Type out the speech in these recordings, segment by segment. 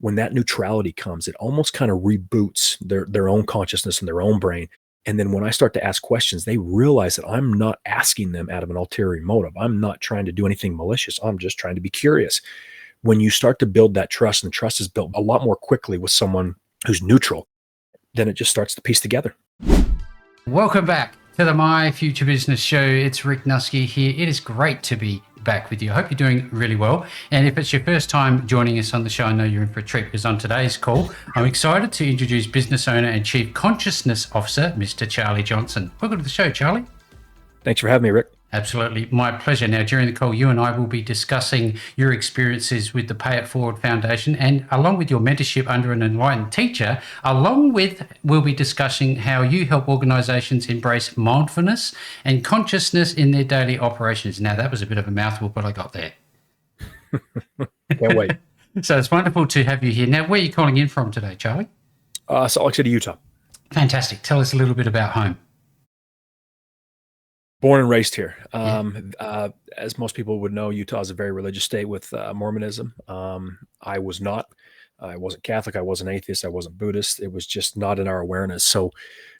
when that neutrality comes, it almost kind of reboots their own consciousness and their own brain. And then when I start to ask questions, they realize that I'm not asking them out of an ulterior motive. I'm not trying to do anything malicious. I'm just trying to be curious. When you start to build that trust, and trust is built a lot more quickly with someone who's neutral, then it just starts to piece together. Welcome back to the My Future Business Show. It's Rick Nuske here. It is great to be back with you. I hope you're doing really well. And if it's your first time joining us on the show, I know you're in for a treat, because on today's call, I'm excited to introduce business owner and Chief Consciousness Officer, Mr. Charley Johnson. Welcome to the show, Charley. Thanks for having me, Rick. Absolutely. My pleasure. Now, during the call, you and I will be discussing your experiences with the Pay It Forward Foundation, and along with your mentorship under an enlightened teacher, we'll be discussing how you help organizations embrace mindfulness and consciousness in their daily operations. Now, that was a bit of a mouthful, but I got there. Can't wait. So it's wonderful to have you here. Now, where are you calling in from today, Charley? Salt Lake City, Utah. Fantastic. Tell us a little bit about home. Born and raised here. As most people would know, Utah is a very religious state with Mormonism. I was not. I wasn't Catholic. I wasn't atheist. I wasn't Buddhist. It was just not in our awareness. So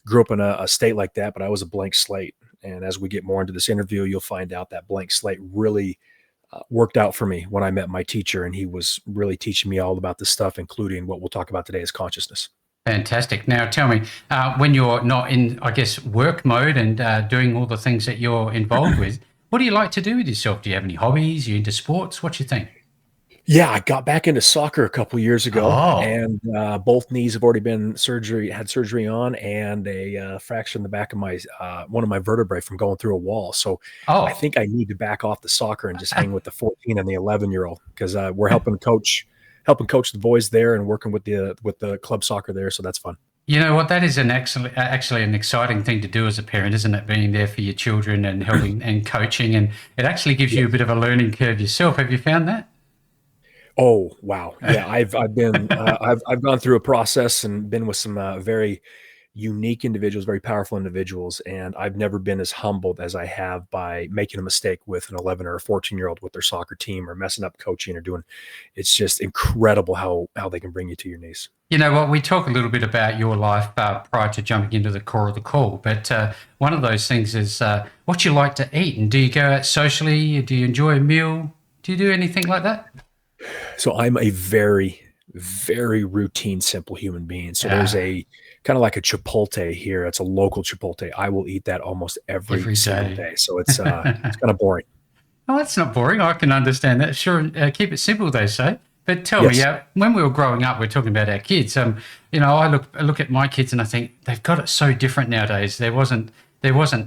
grew up in a state like that, but I was a blank slate. And as we get more into this interview, you'll find out that blank slate really worked out for me when I met my teacher. And he was really teaching me all about this stuff, including what we'll talk about today is consciousness. Fantastic. Now, tell me, when you're not in, I guess, work mode and doing all the things that you're involved with, what do you like to do with yourself? Do you have any hobbies? Are you into sports? What do you think? Yeah, I got back into soccer a couple of years ago, and both knees have already been had surgery on, and a fracture in the back of my one of my vertebrae from going through a wall. So I think I need to back off the soccer and just hang with the 14 and the 11-year-old, because we're helping coach the boys there and working with the club soccer there. So that's fun. You know what? That is actually an exciting thing to do as a parent, isn't it? Being there for your children and helping and coaching, and it actually gives you a bit of a learning curve yourself. Have you found that? Oh, wow. Yeah. I've been, I've gone through a process and been with some very unique individuals, very powerful individuals. And I've never been as humbled as I have by making a mistake with an 11 or a 14-year-old with their soccer team, or messing up coaching or doing. It's just incredible how they can bring you to your knees. You know what? We talk a little bit about your life prior to jumping into the core of the call, but one of those things is what you like to eat. And do you go out socially? Do you enjoy a meal? Do you do anything like that? So I'm a very, very routine, simple human being. So there's a kind of like a Chipotle here. It's a local Chipotle. I will eat that almost every single day. So it's kind of boring. Oh, that's not boring. I can understand that. Sure, keep it simple, they say. But tell me, when we were growing up, we're talking about our kids. I look at my kids and I think they've got it so different nowadays. There wasn't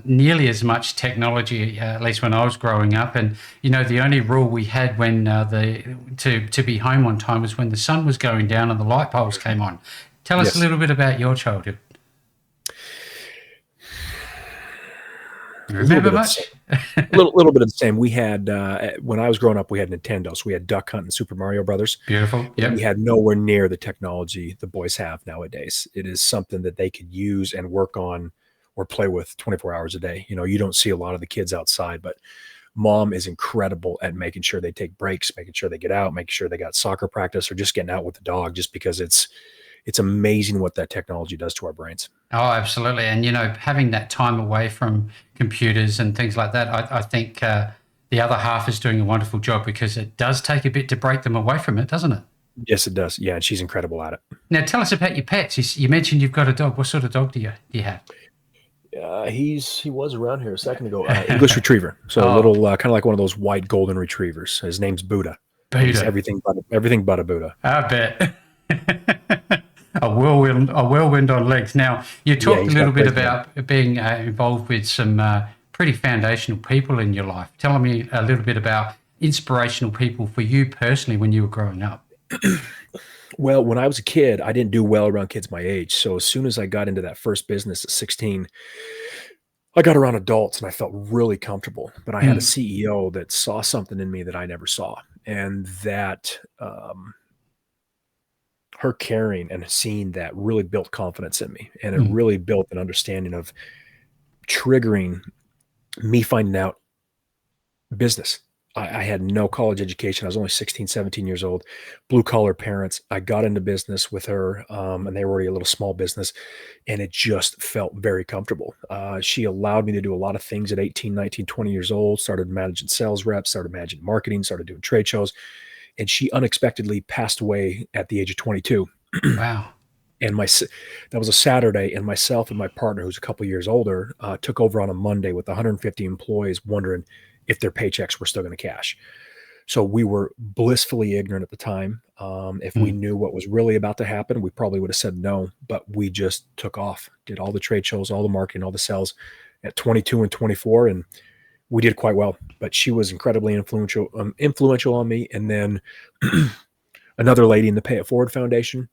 nearly as much technology, at least when I was growing up. And the only rule we had when to be home on time was when the sun was going down and the light poles came on. Tell us a little bit about your childhood. Remember much? A little bit of the same. We had, when I was growing up, we had Nintendo. So we had Duck Hunt and Super Mario Brothers. Beautiful. Yep. We had nowhere near the technology the boys have nowadays. It is something that they could use and work on or play with 24 hours a day. You don't see a lot of the kids outside, but mom is incredible at making sure they take breaks, making sure they get out, making sure they got soccer practice, or just getting out with the dog, just because it's amazing what that technology does to our brains. Oh, absolutely. And, having that time away from computers and things like that, I think the other half is doing a wonderful job, because it does take a bit to break them away from it, doesn't it? Yes, it does. Yeah, and she's incredible at it. Now, tell us about your pets. You mentioned you've got a dog. What sort of dog do you have? He was around here a second ago. English Retriever. So a little kind of like one of those white golden retrievers. His name's Buddha. He's everything but a Buddha. I bet. A whirlwind on legs. Now, you talked a little bit about being involved with some pretty foundational people in your life. Tell me a little bit about inspirational people for you personally when you were growing up. Well, when I was a kid, I didn't do well around kids my age. So as soon as I got into that first business at 16, I got around adults and I felt really comfortable. But I had a CEO that saw something in me that I never saw. And that her caring and seeing that really built confidence in me. And it really built an understanding of triggering me finding out business. I had no college education. I was only 16, 17 years old, blue collar parents. I got into business with her, and they were already a little small business, and it just felt very comfortable. She allowed me to do a lot of things at 18, 19, 20 years old, started managing sales reps, started managing marketing, started doing trade shows. And she unexpectedly passed away at the age of 22. Wow. And that was a Saturday, and myself and my partner, who's a couple years older, took over on a Monday with 150 employees, wondering if their paychecks were still going to cash. So we were blissfully ignorant at the time. If we Mm. knew what was really about to happen, we probably would have said no, but we just took off, did all the trade shows, all the marketing, all the sales at 22 and 24, and we did quite well. But she was incredibly influential on me. And then another lady in the Pay It Forward Foundation.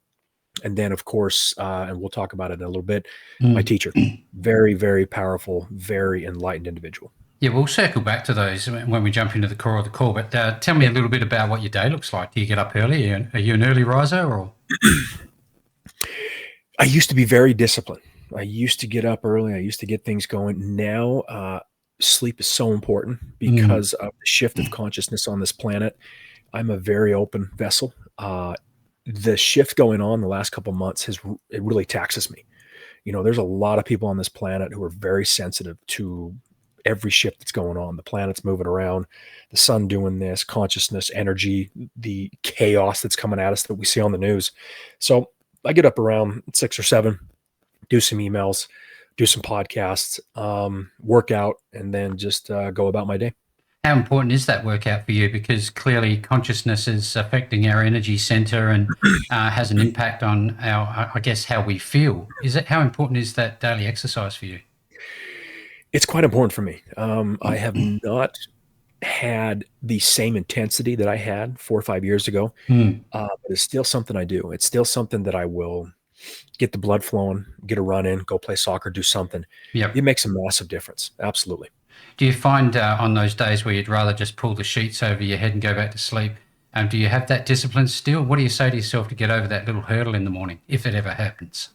And then, of course, and we'll talk about it in a little bit, my Mm. teacher, very, very powerful, very enlightened individual. Yeah, we'll circle back to those when we jump into the core of the call. But tell me a little bit about what your day looks like. Do you get up early? Are you an early riser or? I used to be very disciplined. I used to get up early. I used to get things going. Now, sleep is so important Mm. because of the shift of consciousness on this planet. I'm a very open vessel. The shift going on the last couple of months it really taxes me. There's a lot of people on this planet who are very sensitive to every shift that's going on. The planet's moving around, the sun doing this, consciousness, energy, the chaos that's coming at us that we see on the news. So I get up around 6 or 7, do some emails, do some podcasts, work out, and then just go about my day. How important is that workout for you? Because clearly consciousness is affecting our energy center and has an impact on I guess, how we feel. How important is that daily exercise for you? It's quite important for me. I have not had the same intensity that I had 4 or 5 years ago, Mm. but it's still something I do. It's still something that I will get the blood flowing, get a run in, go play soccer, do something. Yep. It makes a massive difference. Absolutely. Do you find on those days where you'd rather just pull the sheets over your head and go back to sleep, do you have that discipline still? What do you say to yourself to get over that little hurdle in the morning, if it ever happens?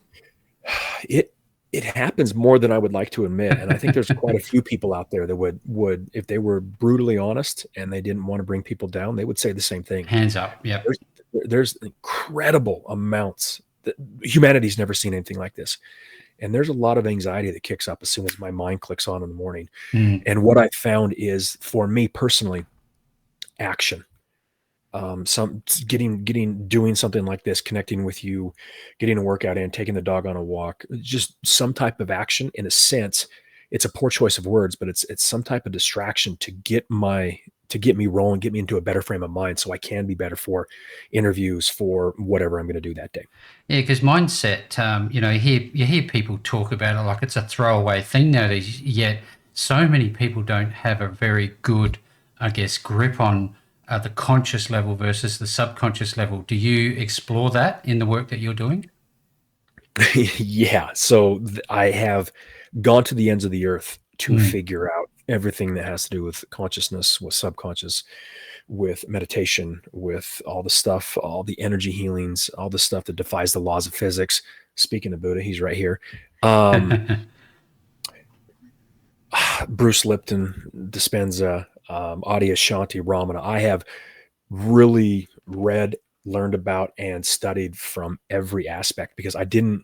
It happens more than I would like to admit, and I think there's quite a few people out there that would if they were brutally honest and they didn't want to bring people down, they would say the same thing. Hands up. Yep. There's incredible amounts that humanity's never seen anything like this. And there's a lot of anxiety that kicks up as soon as my mind clicks on in the morning. Mm. And what I found is, for me personally, action. Doing something like this, connecting with you, getting a workout in, taking the dog on a walk, just some type of action. In a sense, it's a poor choice of words, but it's some type of distraction to get me rolling, get me into a better frame of mind so I can be better for interviews, for whatever I'm going to do that day. Yeah, because mindset, you hear people talk about it like it's a throwaway thing nowadays, yet so many people don't have a very good, I guess, grip on the conscious level versus the subconscious level. Do you explore that in the work that you're doing? Yeah. So I have gone to the ends of the earth to Mm. figure out everything that has to do with consciousness, with subconscious, with meditation, with all the stuff, all the energy healings, all the stuff that defies the laws of physics. Speaking of Buddha, he's right here. Bruce Lipton, Dispenza, Adi Ashanti, Ramana. I have really read, learned about, and studied from every aspect because I didn't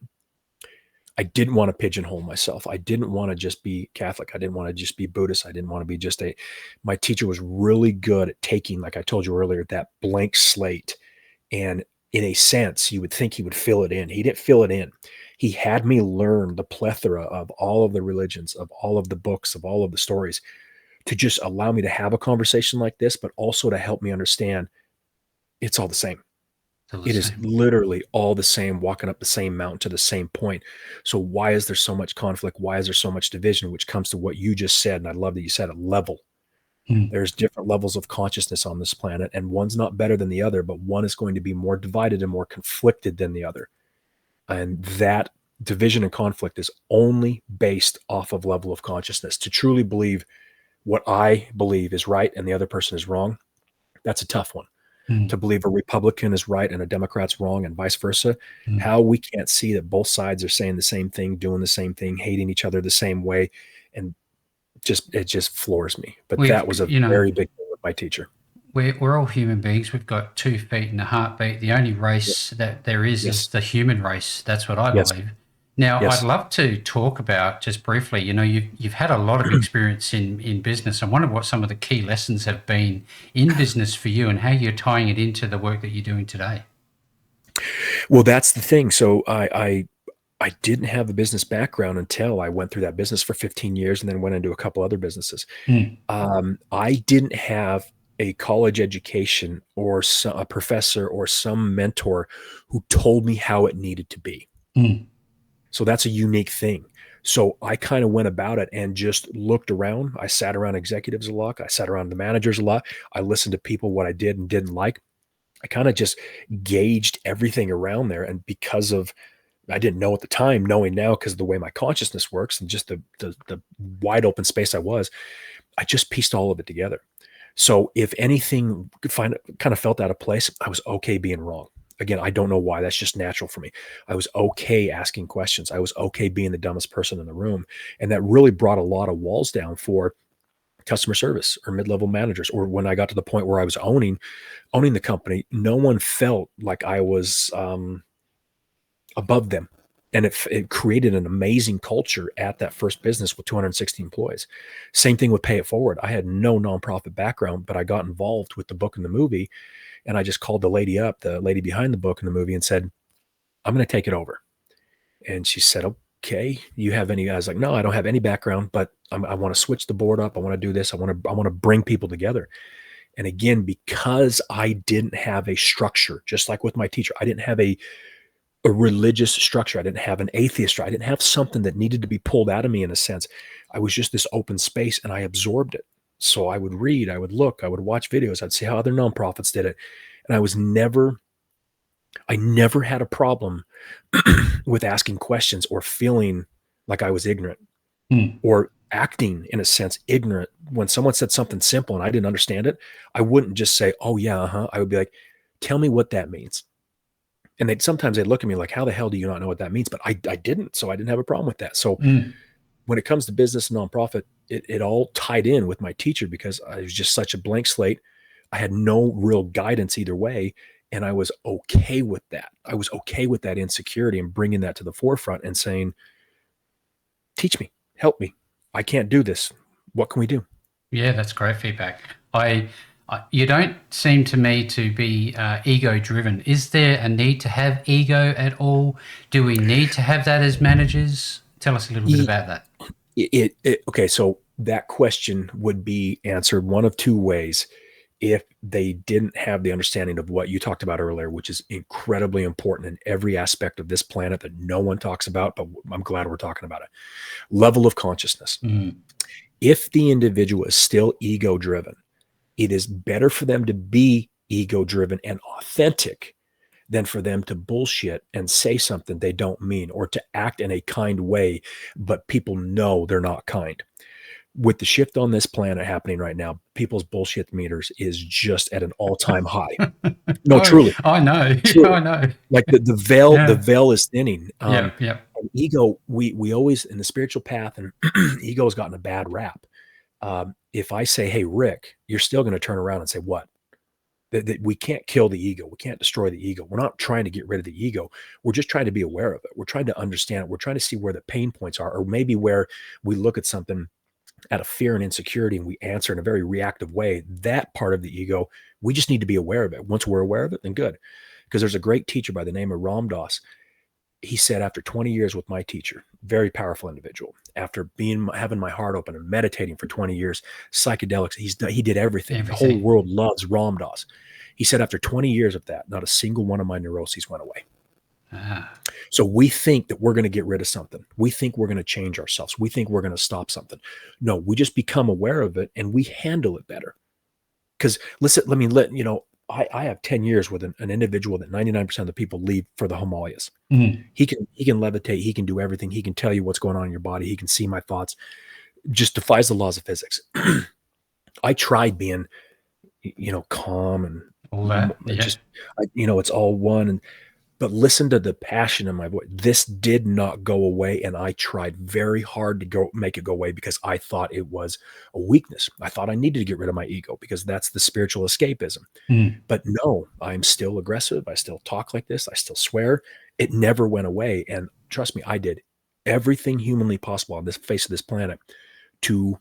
want to pigeonhole myself. I didn't want to just be Catholic. I didn't want to just be Buddhist. I didn't want to be my teacher was really good at taking, like I told you earlier, that blank slate. And in a sense, you would think he would fill it in. He didn't fill it in. He had me learn the plethora of all of the religions, of all of the books, of all of the stories, to just allow me to have a conversation like this, but also to help me understand it's all the same. Still the It is same. literally all the same, walking up the same mountain to the same point. So why is there so much conflict? Why is there so much division? Which comes to what you just said, and I love that you said a level. Mm. There's different levels of consciousness on this planet, and one's not better than the other, but one is going to be more divided and more conflicted than the other. And that division and conflict is only based off of level of consciousness. To truly believe what I believe is right and the other person is wrong, that's a tough one. Mm. To believe a Republican is right and a Democrat's wrong and vice versa. Mm. How we can't see that both sides are saying the same thing, doing the same thing, hating each other the same way. And it just floors me. But We've, that was a you know, very big thing my teacher. We're all human beings. We've got 2 feet and a heartbeat. The only Yep. race that there is Yes. the human race. That's what I Yes. believe. Now, I'd Yes. love to talk about just briefly. You've had a lot of experience in business. I wonder what some of the key lessons have been in business for you, and how you're tying it into the work that you're doing today. Well, that's the thing. So I didn't have a business background until I went through that business for 15 years and then went into a couple other businesses. Mm, I didn't have a college education or a professor or some mentor who told me how it needed to be. mm, So that's a unique thing. So I kind of went about it and just looked around. I sat around executives a lot. I sat around the managers a lot. I listened to people, what I did and didn't like. I kind of just gauged everything around there. And because of, I didn't know at the time, knowing now because of the way my consciousness works and just the wide open space I just pieced all of it together. So if anything kind of felt out of place, I was okay being wrong. Again, I don't know why. That's just natural for me. I was okay asking questions. I was okay being the dumbest person in the room. And that really brought a lot of walls down for customer service or mid-level managers. Or when I got to the point where I was owning the company, no one felt like I was above them. And it created an amazing culture at that first business with 260 employees. Same thing with Pay It Forward. I had no nonprofit background, but I got involved with the book and the movie. And I just called the lady up, the lady behind the book and the movie, and said, I'm going to take it over. And she said, okay, you have any? I was like, no, I don't have any background, but I want to switch the board up. I want to do this. I want to bring people together. And again, because I didn't have a structure, just like with my teacher, I didn't have a religious structure. I didn't have an atheist. I didn't have something that needed to be pulled out of me in a sense. I was just this open space and I absorbed it. So I would read, I would look, I would watch videos. I'd see how other nonprofits did it. And I never had a problem with asking questions or feeling like I was ignorant mm. or acting in a sense ignorant. When someone said something simple and I didn't understand it, I wouldn't just say, oh yeah, uh-huh. I would be like, tell me what that means. And sometimes they'd look at me like, how the hell do you not know what that means? But I didn't. So I didn't have a problem with that. So Mm. when it comes to business and nonprofit, it all tied in with my teacher because I was just such a blank slate. I had no real guidance either way. And I was okay with that. I was okay with that insecurity and bringing that to the forefront and saying, teach me, help me. I can't do this. What can we do? Yeah, that's great feedback. You don't seem to me to be ego driven. Is there a need to have ego at all? Do we need to have that as managers? Tell us a little bit about that. Okay, so that question would be answered one of two ways if they didn't have the understanding of what you talked about earlier, which is incredibly important in every aspect of this planet that no one talks about, but I'm glad we're talking about it. Level of consciousness. Mm. If the individual is still ego driven, it is better for them to be ego driven and authentic than for them to bullshit and say something they don't mean or to act in a kind way, but people know they're not kind. With the shift on this planet happening right now, people's bullshit meters is just at an all-time high. No, Oh, truly, I know. truly. I know. Like the Yeah. veil is thinning. Yep. Yep. And ego, we always in the spiritual path, and ego has gotten a bad rap. If I say, "Hey, Rick," you're still going to turn around and say, "What?" That we can't kill the ego. We can't destroy the ego. We're not trying to get rid of the ego. We're just trying to be aware of it. We're trying to understand it. We're trying to see where the pain points are, or maybe where we look at something out of fear and insecurity and we answer in a very reactive way. That part of the ego, we just need to be aware of it. Once we're aware of it, then good. Because there's a great teacher by the name of Ram Dass. He said, after 20 years with my teacher, very powerful individual, after having my heart open and meditating for 20 years, psychedelics, he did everything. The whole world loves Ram Dass. He said, after 20 years of that, not a single one of my neuroses went away. So we think that we're going to get rid of something. We think we're going to change ourselves. We think we're going to stop something. No, we just become aware of it and we handle it better. Because listen, I have 10 years with an individual that 99% of the people leave for the Himalayas. Mm. He can levitate. He can do everything. He can tell you what's going on in your body. He can see my thoughts. Just defies the laws of physics. I tried being, calm and All that. Yeah. just, it's all one. And But listen to the passion in my voice. This did not go away, and I tried very hard to make it go away because I thought it was a weakness. I thought I needed to get rid of my ego because that's the spiritual escapism. But no, I'm still aggressive. I still talk like this. I still swear. It never went away. And trust me, I did everything humanly possible on this face of this planet to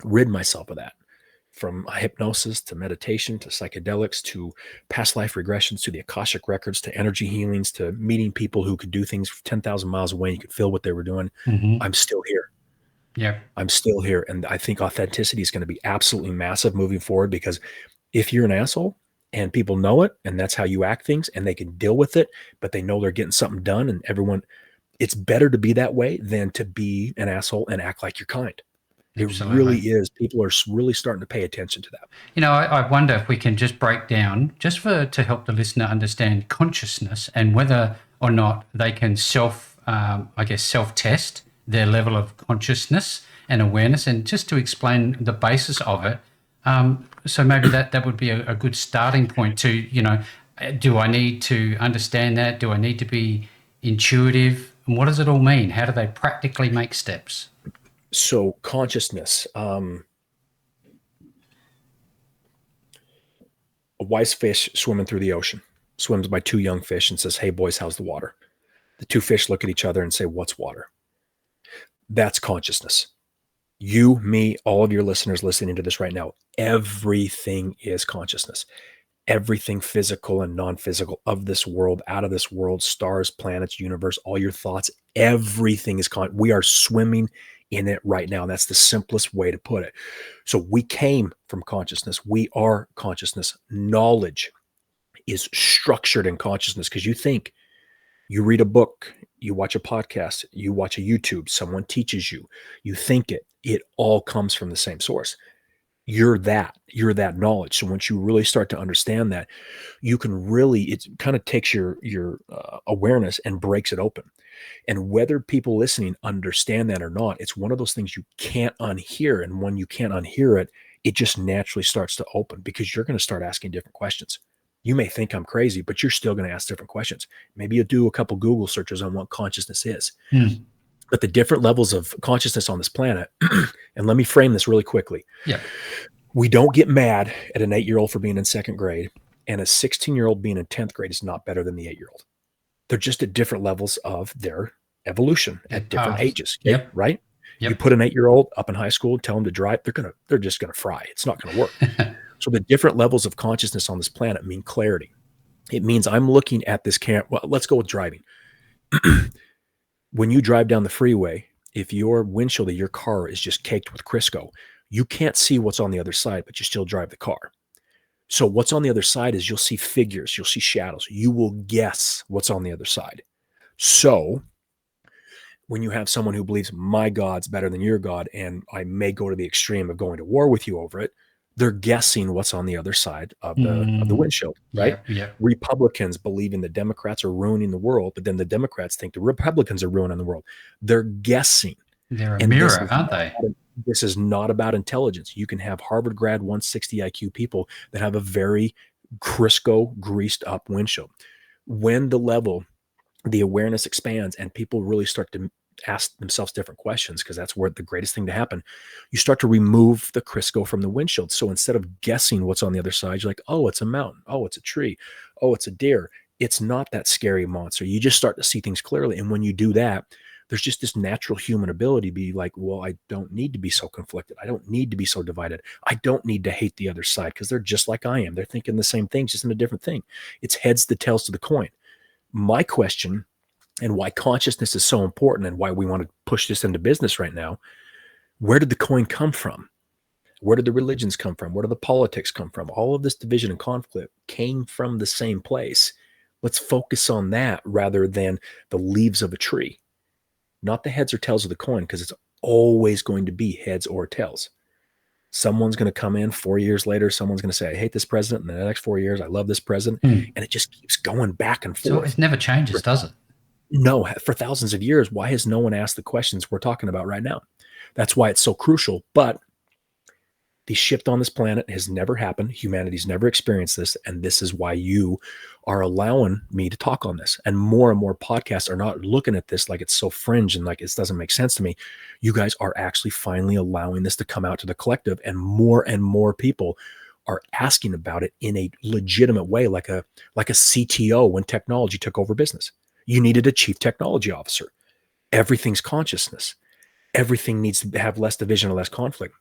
rid myself of that. From hypnosis to meditation to psychedelics to past life regressions to the Akashic records to energy healings to meeting people who could do things 10,000 miles away. You could feel what they were doing. I'm still here. Yeah. I'm still here. And I think authenticity is going to be absolutely massive moving forward, because if you're an asshole and people know it and that's how you act things and they can deal with it, but they know they're getting something done, and everyone, it's better to be that way than to be an asshole and act like you're kind. Absolutely. It really is. People are really starting to pay attention to that. You know, I wonder if we can just break down, just to help the listener understand consciousness and whether or not they can self-test their level of consciousness and awareness, and just to explain the basis of it. So maybe that would be a good starting point to, do I need to understand that? Do I need to be intuitive? And what does it all mean? How do they practically make steps? So consciousness, a wise fish swimming through the ocean swims by two young fish and says, "Hey boys, how's the water?" The two fish look at each other and say, "What's water?" That's consciousness. You, me, all of your listeners listening to this right now, everything is consciousness. Everything physical and non-physical, of this world, out of this world, stars, planets, universe, all your thoughts, everything is we are swimming in it right now. That's the simplest way to put it. So we came from consciousness. We are consciousness. Knowledge is structured in consciousness, because you read a book, you watch a podcast, you watch a YouTube, someone teaches you, you think it all comes from the same source. You're that knowledge. So once you really start to understand that, you can really, it kind of takes your awareness and breaks it open. And whether people listening understand that or not, it's one of those things you can't unhear. And when you can't unhear it, it just naturally starts to open, because you're going to start asking different questions. You may think I'm crazy, but you're still going to ask different questions. Maybe you'll do a couple Google searches on what consciousness is. But the different levels of consciousness on this planet, and let me frame this really quickly. Yeah. We don't get mad at an 8-year-old for being in second grade, and a 16-year-old being in 10th grade is not better than the 8-year-old. They're just at different levels of their evolution at different ages. Okay? Yep. Right? Yep. You put an 8-year-old up in high school, tell them to drive, they're just going to fry. It's not going to work. So the different levels of consciousness on this planet mean clarity. It means I'm looking at this well, let's go with driving. When you drive down the freeway, if your windshield of your car is just caked with Crisco, you can't see what's on the other side, but you still drive the car. So what's on the other side is you'll see figures, you'll see shadows. You will guess what's on the other side. So when you have someone who believes my God's better than your God, and I may go to the extreme of going to war with you over it, they're guessing what's on the other side of the windshield, right? Yeah. Republicans believing the Democrats are ruining the world, but then the Democrats think the Republicans are ruining the world. They're guessing. They're a mirror, aren't they? This is not about intelligence. You can have Harvard grad 160 IQ people that have a very Crisco greased up windshield. When the awareness expands and people really start to ask themselves different questions, because that's where the greatest thing to happen, you start to remove the Crisco from the windshield. So instead of guessing what's on the other side, you're like, oh, it's a mountain. Oh, it's a tree. Oh, it's a deer. It's not that scary monster. You just start to see things clearly. And when you do that, there's just this natural human ability to be like, well, I don't need to be so conflicted. I don't need to be so divided. I don't need to hate the other side, because they're just like I am. They're thinking the same thing, just in a different thing. It's heads the tails to the coin. My question, and why consciousness is so important and why we want to push this into business right now, where did the coin come from? Where did the religions come from? Where did the politics come from? All of this division and conflict came from the same place. Let's focus on that rather than the leaves of a tree, not the heads or tails of the coin, because it's always going to be heads or tails. Someone's going to come in 4 years later. Someone's going to say, I hate this president. And the next 4 years, I love this president. And it just keeps going back and forth. So it never changes, does it? No, for thousands of years. Why has no one asked the questions we're talking about right now? That's why it's so crucial. But The shift on this planet has never happened. Humanity's never experienced this. And this is why you are allowing me to talk on this. And more podcasts are not looking at this like it's so fringe and like it doesn't make sense to me. You guys are actually finally allowing this to come out to the collective, and more people are asking about it in a legitimate way, like a CTO when technology took over business. You needed a chief technology officer. Everything's consciousness. Everything needs to have less division and less conflict.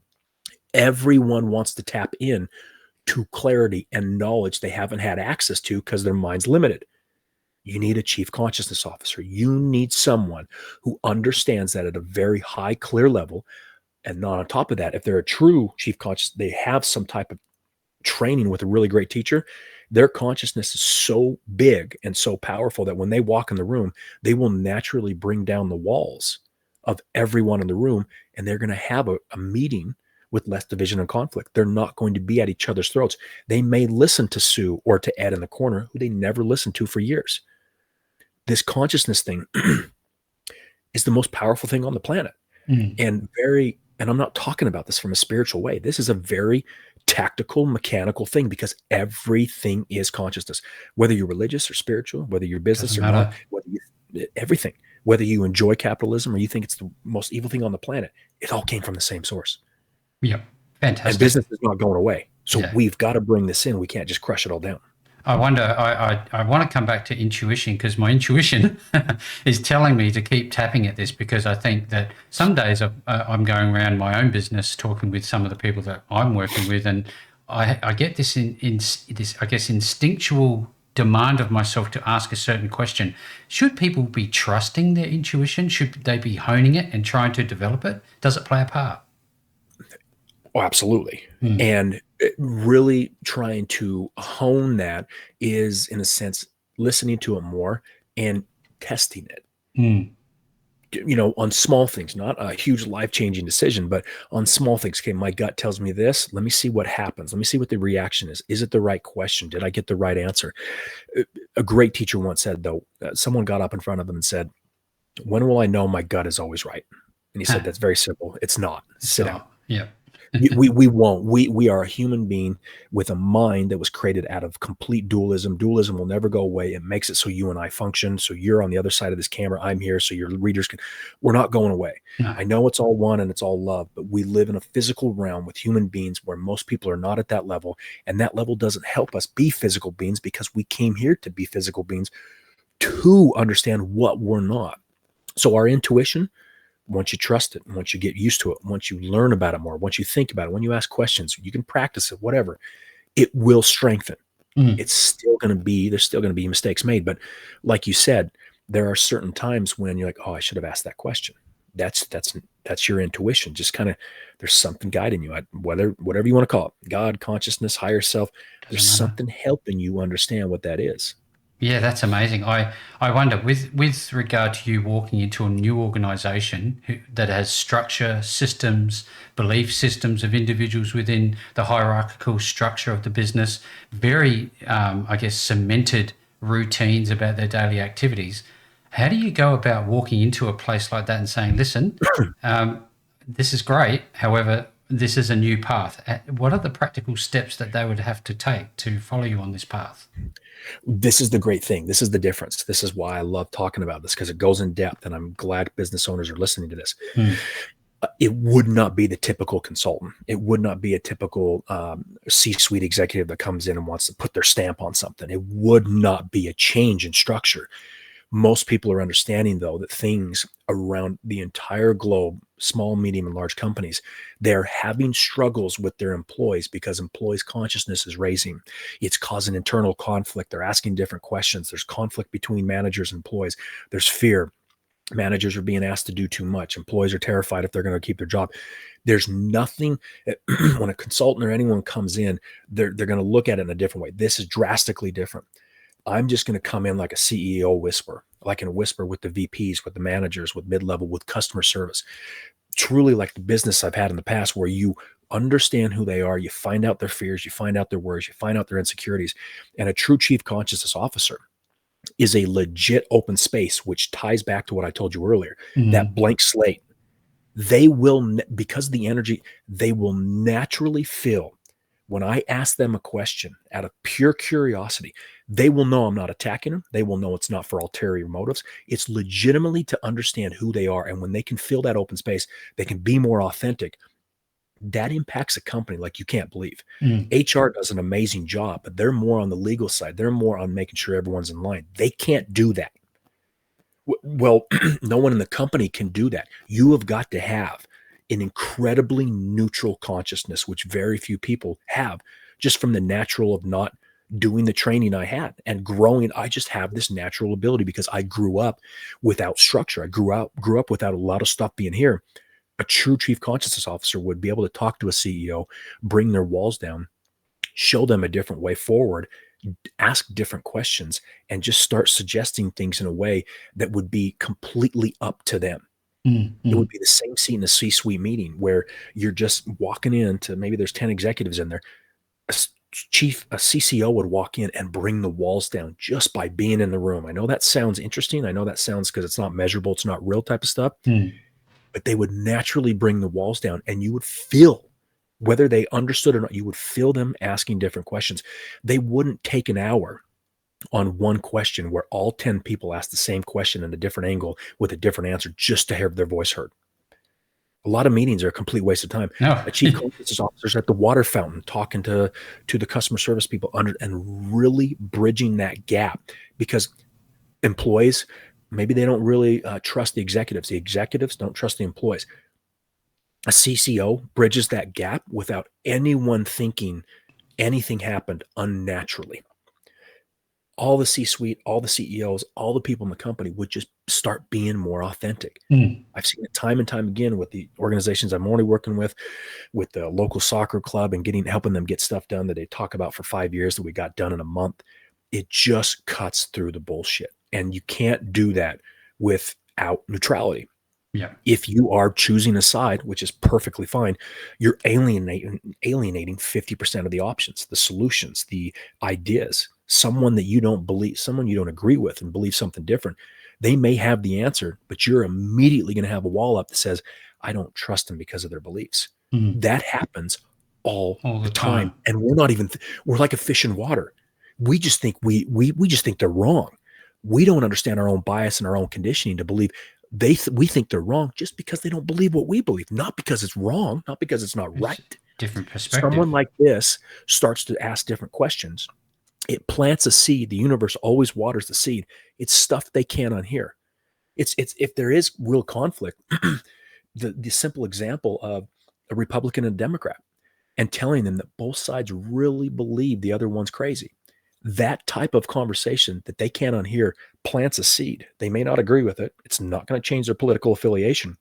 Everyone wants to tap in to clarity and knowledge they haven't had access to because their mind's limited. You need a chief consciousness officer. You need someone who understands that at a very high, clear level. And not on top of that, if they're a true chief conscious, they have some type of training with a really great teacher. Their consciousness is so big and so powerful that when they walk in the room, they will naturally bring down the walls of everyone in the room, and they're going to have a meeting with less division and conflict. They're not going to be at each other's throats. They may listen to Sue or to Ed in the corner, who they never listened to for years. This consciousness thing is the most powerful thing on the planet. And I'm not talking about this from a spiritual way. This is a very tactical, mechanical thing, because everything is consciousness. Whether you're religious or spiritual, whether you're business or not, everything, whether you enjoy capitalism or you think it's the most evil thing on the planet, it all came from the same source. Yeah, fantastic. And business is not going away. So we've got to bring this in. We can't just crush it all down. I wonder, I want to come back to intuition, because my intuition is telling me to keep tapping at this, because I think that some days I'm going around my own business talking with some of the people that I'm working with, and I get this this, I guess, instinctual demand of myself to ask a certain question. Should people be trusting their intuition? Should they be honing it and trying to develop it? Does it play a part? Oh, absolutely. And really trying to hone that is, in a sense, listening to it more and testing it. You know, on small things, not a huge life-changing decision, but on small things. Okay, my gut tells me this. Let me see what happens. Let me see what the reaction is. Is it the right question? Did I get the right answer? A great teacher once said, though, someone got up in front of him and said, "When will I know my gut is always right?" And he said, "That's very simple. It's not. Sit down." Yeah. we won't. We are a human being with a mind that was created out of complete dualism. Dualism will never go away. It makes it so you and I function. So you're on the other side of this camera. I'm here. So your readers can. We're not going away. No. I know it's all one and it's all love, but we live in a physical realm with human beings where most people are not at that level. And that level doesn't help us be physical beings, because we came here to be physical beings to understand what we're not. So our intuition, once you trust it, once you get used to it, once you learn about it more, once you think about it, when you ask questions, you can practice it, whatever, it will strengthen. It's still going to be, there's still going to be mistakes made. But like you said, there are certain times when you're like, oh, I should have asked that question. That's your intuition. Just kind of, there's something guiding you, whatever you want to call it, God, consciousness, higher self. There's something helping you understand what that is. Yeah, that's amazing. I wonder, with regard to you walking into a new organization that has structure, systems, belief systems of individuals within the hierarchical structure of the business, very, I guess, cemented routines about their daily activities. How do you go about walking into a place like that and saying, listen, this is great, however, this is a new path? What are the practical steps that they would have to take to follow you on this path? This is the great thing. This is the difference. This is why I love talking about this, because it goes in depth, and I'm glad business owners are listening to this. It would not be the typical consultant. It would not be a typical C-suite executive that comes in and wants to put their stamp on something. It would not be a change in structure. Most people are understanding, though, that things around the entire globe, small, medium, and large companies, they're having struggles with their employees because employees' consciousness is raising. It's causing internal conflict. They're asking different questions. There's conflict between managers and employees. There's fear. Managers are being asked to do too much. Employees are terrified if they're going to keep their job. There's nothing, when a consultant or anyone comes in, they're going to look at it in a different way. This is drastically different. I'm just going to come in like a CEO whisper, like in a whisper with the VPs, with the managers, with mid-level, with customer service. Truly like the business I've had in the past, where you understand who they are, you find out their fears, you find out their worries, you find out their insecurities. And a true chief consciousness officer is a legit open space, which ties back to what I told you earlier, that blank slate. They will, because of the energy, they will naturally feel when I ask them a question out of pure curiosity, they will know I'm not attacking them. They will know it's not for ulterior motives. It's legitimately to understand who they are. And when they can fill that open space, they can be more authentic. That impacts a company like you can't believe. HR does an amazing job, but they're more on the legal side. They're more on making sure everyone's in line. They can't do that. Well, no one in the company can do that. You have got to have an incredibly neutral consciousness, which very few people have, just from the natural of not doing the training I had and growing. I just have this natural ability because I grew up without structure. I grew up without a lot of stuff being here. A true chief consciousness officer would be able to talk to a CEO, bring their walls down, show them a different way forward, ask different questions, and just start suggesting things in a way that would be completely up to them. It would be the same seat in a C-suite meeting where you're just walking in to, maybe there's 10 executives in there. A CCO would walk in and bring the walls down just by being in the room. I know that sounds interesting. I know that sounds, because it's not measurable, it's not real type of stuff, but they would naturally bring the walls down, and you would feel, whether they understood or not, you would feel them asking different questions. They wouldn't take an hour on one question where all 10 people ask the same question in a different angle with a different answer just to have their voice heard. A lot of meetings are a complete waste of time. No. A chief consciousness officer's at the water fountain talking to the customer service people and really bridging that gap, because employees, maybe they don't really trust the executives. The executives don't trust the employees. A CCO bridges that gap without anyone thinking anything happened unnaturally. All the C-suite, all the CEOs, all the people in the company would just start being more authentic. I've seen it time and time again with the organizations I'm already working with the local soccer club, and helping them get stuff done that they talk about for 5 years that we got done in a month. It just cuts through the bullshit. And you can't do that without neutrality. Yeah. If you are choosing a side, which is perfectly fine, you're alienating 50% of the options, the solutions, the ideas. Someone that you don't believe, someone you don't agree with and believe something different, they may have the answer, but you're immediately going to have a wall up that says, I don't trust them because of their beliefs. That happens all the time. And we're not even, we're like a fish in water. We just think we just think they're wrong. We don't understand our own bias and our own conditioning to believe we think they're wrong just because they don't believe what we believe, not because it's wrong, not because it's not right. Different perspective. Someone like this starts to ask different questions. It plants a seed. The universe always waters the seed. It's stuff they can't unhear. It's if there is real conflict, the simple example of a Republican and a Democrat, and telling them that both sides really believe the other one's crazy. That type of conversation that they can't unhear plants a seed. They may not agree with it. It's not going to change their political affiliation,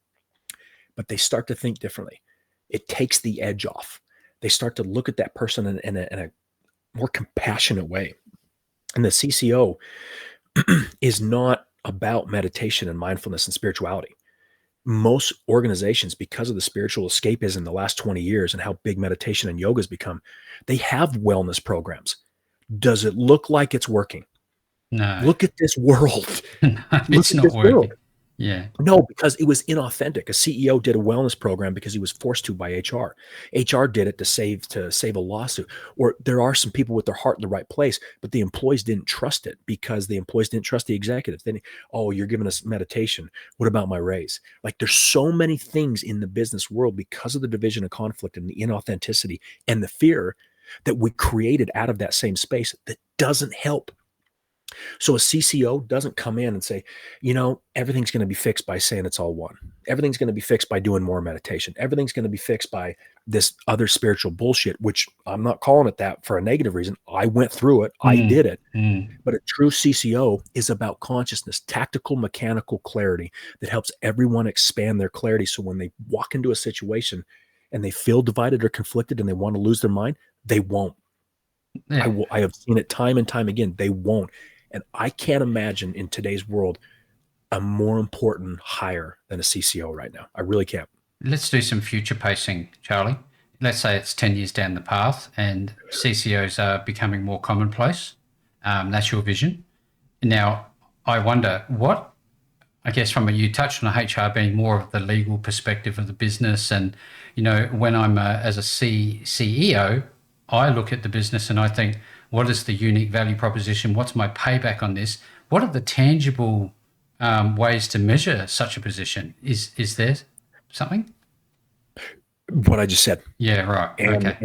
but they start to think differently. It takes the edge off. They start to look at that person in a more compassionate way. And the CCO is not about meditation and mindfulness and spirituality. Most organizations, because of the spiritual escapism the last 20 years and how big meditation and yoga has become, they have wellness programs. Does it look like it's working? No. Look at this world. It's not working. World. Yeah. No, because it was inauthentic. A CEO did a wellness program because he was forced to by HR. HR did it to save a lawsuit. Or there are some people with their heart in the right place, but the employees didn't trust it because the employees didn't trust the executives. Then, oh, you're giving us meditation. What about my raise? Like, there's so many things in the business world because of the division and conflict and the inauthenticity and the fear that we created out of that same space that doesn't help. So a CCO doesn't come in and say, everything's going to be fixed by saying it's all one. Everything's going to be fixed by doing more meditation. Everything's going to be fixed by this other spiritual bullshit, which I'm not calling it that for a negative reason. I went through it. I did it. But a true CCO is about consciousness, tactical, mechanical clarity that helps everyone expand their clarity. So when they walk into a situation and they feel divided or conflicted and they want to lose their mind, they won't. Yeah. I have seen it time and time again. They won't. And I can't imagine in today's world a more important hire than a CCO right now. I really can't. Let's do some future pacing, Charley. Let's say it's 10 years down the path and CCOs are becoming more commonplace. That's your vision. Now, I wonder, what I guess you touched on HR being more of the legal perspective of the business, and when I'm as a CEO, I look at the business and I think, what is the unique value proposition? What's my payback on this? What are the tangible ways to measure such a position? Is there something? What I just said. Yeah, right. And Okay.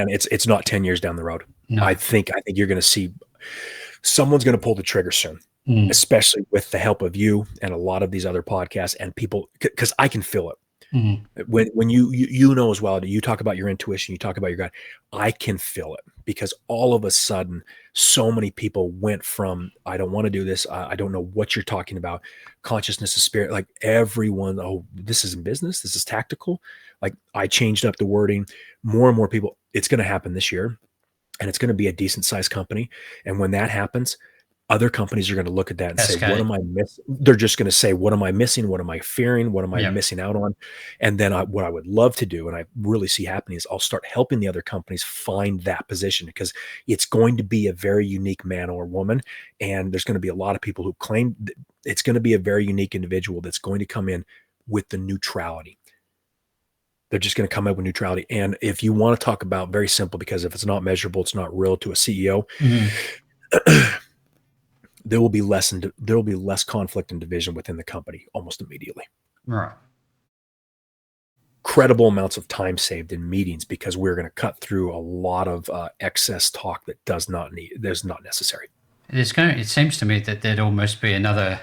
it's not 10 years down the road. I No. think you're going to see someone's going to pull the trigger soon, Mm, especially with the help of you and a lot of these other podcasts and people, because I can feel it. mm, When you know as well, you talk about your intuition, you talk about your gut, I can feel it because all of a sudden, so many people went from, I don't want to do this. I don't know what you're talking about. Consciousness is spirit. Like everyone, oh, this is in business. This is tactical. Like I changed up the wording. More and more people, it's going to happen this year and it's going to be a decent sized company. And when that happens, other companies are going to look at that and say, what cascade. am I missing? They're just going to say, what am I missing? What am I fearing? What am I Yep. missing out on? And then what I would love to do, and I really see happening, is I'll start helping the other companies find that position because it's going to be a very unique man or woman. And there's going to be a lot of people who claim it's going to be a very unique individual that's going to come in with the neutrality. They're just going to come up with neutrality. And if you want to talk about very simple, because if it's not measurable, it's not real to a CEO, Mm, there will be less conflict and division within the company almost immediately. right. Credible amounts of time saved in meetings because we're going to cut through a lot of excess talk that is not necessary. It seems to me that there'd almost be another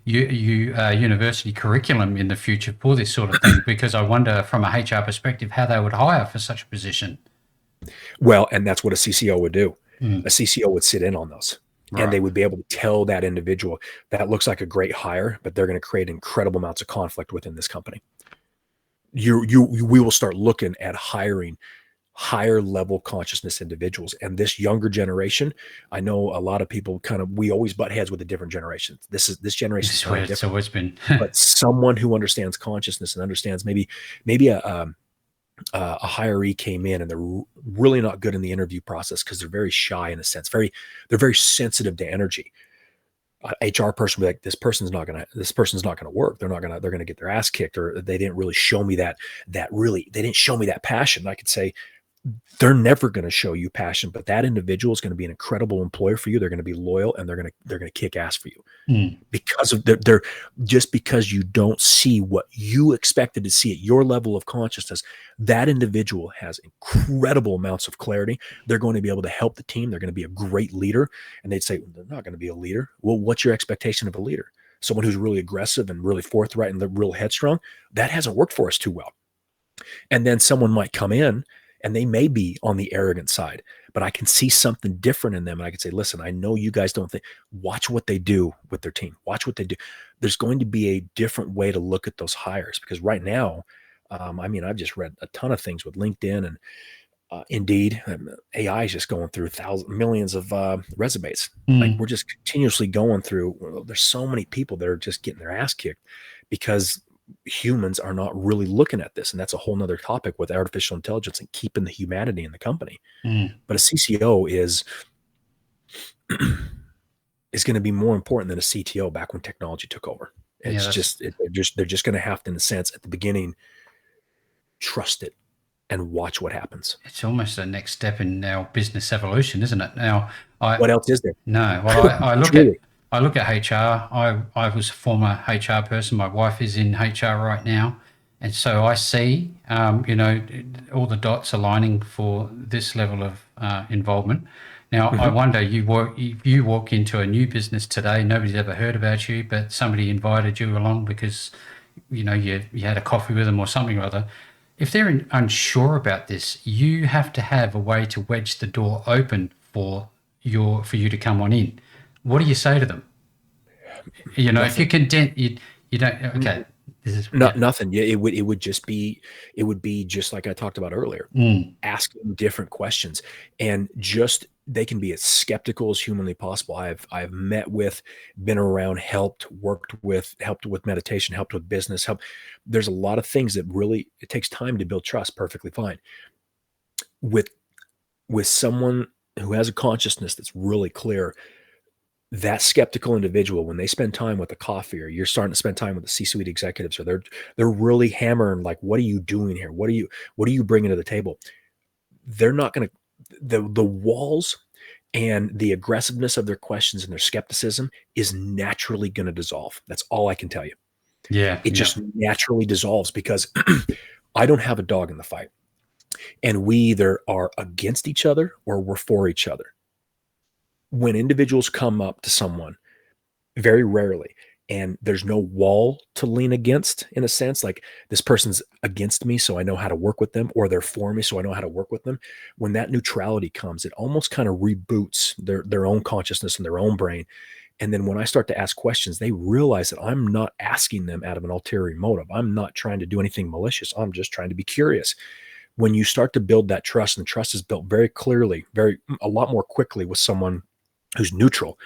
university curriculum in the future for this sort of thing, because I wonder from a HR perspective how they would hire for such a position. Well, and that's what a CCO would do. Mm, A CCO would sit in on those and right. they would be able to tell that individual that looks like a great hire, but they're going to create incredible amounts of conflict within this company. We will start looking at hiring higher level consciousness individuals. And this younger generation, I know a lot of people we always butt heads with the different generations. This generation is This is very where it's different, always been. but someone who understands consciousness and understands maybe a hiree came in and they're really not good in the interview process because they're very shy in a sense, they're very sensitive to energy. HR person will be like, this person's not gonna work. They're gonna get their ass kicked, or they didn't really show me they didn't show me that passion. And I could say, they're never going to show you passion, but that individual is going to be an incredible employer for you. They're going to be loyal and they're going to kick ass for you Mm, because of they're just because you don't see what you expected to see at your level of consciousness. That individual has incredible amounts of clarity. They're going to be able to help the team. They're going to be a great leader. And they'd say, they're not going to be a leader. Well, what's your expectation of a leader? Someone who's really aggressive and really forthright and real headstrong. That hasn't worked for us too well. And then someone might come in and they may be on the arrogant side, but I can see something different in them. And I can say, listen, I know you guys don't think, watch what they do with their team. Watch what they do. There's going to be a different way to look at those hires because right now, I've just read a ton of things with LinkedIn and Indeed. AI is just going through millions of resumes. Like mm. we're just continuously going through. Well, there's so many people that are just getting their ass kicked because humans are not really looking at this. And that's a whole nother topic with artificial intelligence and keeping the humanity in the company. Mm. But a CCO is going to be more important than a CTO back when technology took over. Yeah, It's just, they're just going to have to, in a sense, at the beginning, trust it and watch what happens. it's almost the next step in our business evolution, isn't it? Now, I What else is there? no, well, Truly. I look at HR. I was a former HR person. My wife is in HR right now, and so I see, all the dots aligning for this level of involvement. Now, I Mhm. wonder, if you walk into a new business today, nobody's ever heard about you, but somebody invited you along because you had a coffee with them or something or other. If they're unsure about this, you have to have a way to wedge the door open for you to come on in. What do you say to them? If you Nothing. condemn you don't. Okay, this is Not yeah. nothing. Yeah, it would be just like I talked about earlier, Mm, asking different questions and just they can be as skeptical as humanly possible. I've met with, been around, helped with meditation, helped with business, help. There's a lot of things that really it takes time to build trust, perfectly fine. With someone who has a consciousness that's really clear, that skeptical individual, when they spend time with a coffee, or you're starting to spend time with the C-suite executives, or they're really hammering, like, what are you doing here? What are you bringing to the table? They're not going to, the walls and the aggressiveness of their questions and their skepticism is naturally going to dissolve. That's all I can tell you. Yeah. It just naturally dissolves because I don't have a dog in the fight. And we either are against each other or we're for each other. When individuals come up to someone, very rarely, and there's no wall to lean against, in a sense, like, this person's against me, so I know how to work with them, or they're for me, so I know how to work with them. When that neutrality comes, it almost kind of reboots their own consciousness and their own brain. And then when I start to ask questions, they realize that I'm not asking them out of an ulterior motive. I'm not trying to do anything malicious. I'm just trying to be curious. When you start to build that trust, and trust is built very clearly, a lot more quickly with someone who's neutral,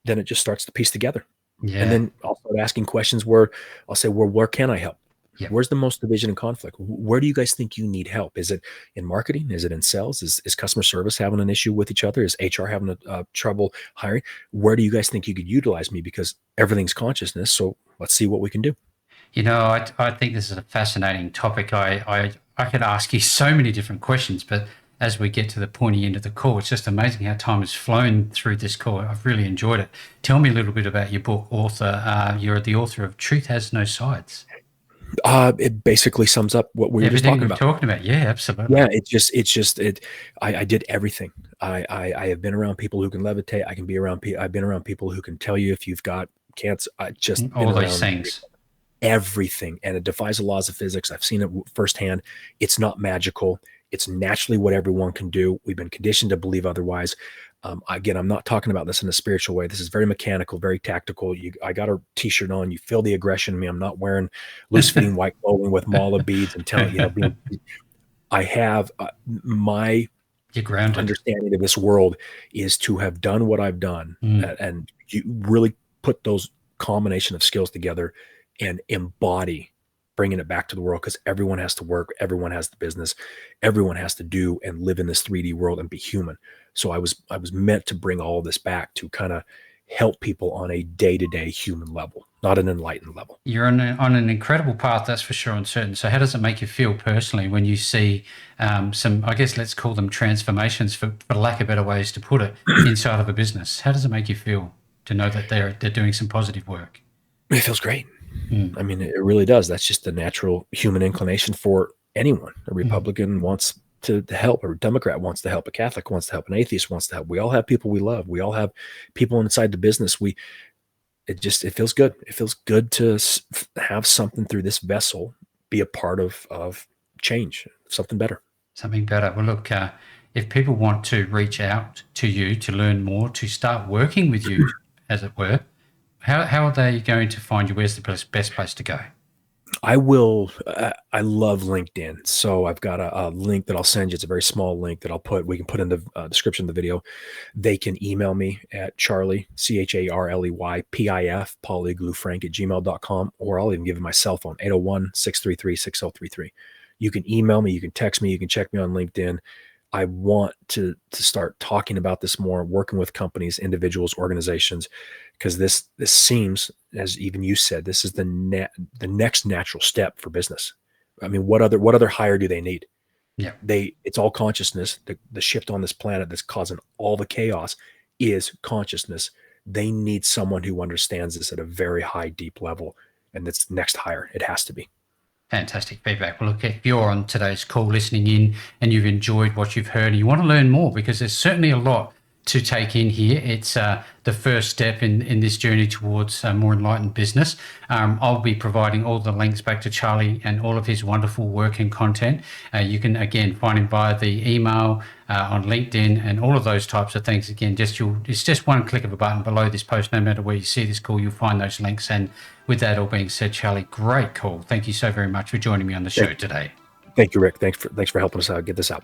then it just starts to piece together. Yeah. And then I'll start asking questions where I'll say, well, where can I help? Yep. Where's the most division and conflict? Where do you guys think you need help? Is it in marketing? Is it in sales? Is customer service having an issue with each other? Is HR having trouble hiring? Where do you guys think you could utilize me? Because everything's consciousness. So let's see what we can do. I think this is a fascinating topic. I could ask you so many different questions, but as we get to the pointy end of the call, it's just amazing how time has flown through this call. I've really enjoyed it. Tell me a little bit about your book, author. You're the author of Truth Has No Sides. It basically sums up what we were just talking about. Yeah, absolutely. Yeah, I did everything. I have been around people who can levitate. I've been around people who can tell you if you've got cancer. I just all those things. Everything, and it defies the laws of physics. I've seen it firsthand. It's not magical. It's naturally what everyone can do. We've been conditioned to believe otherwise. Again, I'm not talking about this in a spiritual way. This is very mechanical, very tactical. I got a t-shirt on. You feel the aggression in me. I'm not wearing loose-fitting white clothing with mala beads and telling I have my understanding of this world is to have done what I've done, and you really put those combination of skills together and embody bringing it back to the world, because everyone has to work, everyone has the business, everyone has to do and live in this 3D world and be human. So I was meant to bring all of this back to kind of help people on a day-to-day human level, not an enlightened level. You're on an incredible path, that's for sure and certain. So how does it make you feel personally when you see some, I guess let's call them transformations, for lack of better ways to put it, inside of a business? How does it make you feel to know that they're doing some positive work? It feels great. I mean, it really does. That's just the natural human inclination for anyone. A Republican wants to help, a Democrat wants to help, a Catholic wants to help, an atheist wants to help. We all have people we love. We all have people inside the business. It feels good. It feels good to have something through this vessel be a part of change, something better. Something better. Well, look, if people want to reach out to you to learn more, to start working with you, as it were, how are they going to find you? Where's the best place to go? I love LinkedIn. So I've got a link that I'll send you. It's a very small link that we can put in the description of the video. They can email me at Charley, CharleyPIF, polyglufrank@gmail.com, or I'll even give you my cell phone, 801-633-6033. You can email me, you can text me, you can check me on LinkedIn. I want to start talking about this more, working with companies, individuals, organizations, because this seems, as even you said, this is the next natural step for business. I mean, what other hire do they need? Yeah, it's all consciousness. The shift on this planet that's causing all the chaos is consciousness. They need someone who understands this at a very high, deep level, and that's next hire. It has to be. Fantastic feedback. Well, look, if you're on today's call listening in and you've enjoyed what you've heard and you want to learn more, because there's certainly a lot to take in here. It's the first step in this journey towards more enlightened business. I'll be providing all the links back to Charley and all of his wonderful work and content. You can, again, find him via the email, on LinkedIn, and all of those types of things. Again, it's just one click of a button below this post. No matter where you see this call, you'll find those links. And with that all being said, Charley, great call. Thank you so very much for joining me on the show today. Thank you, Rick. Thanks for helping us out get this out.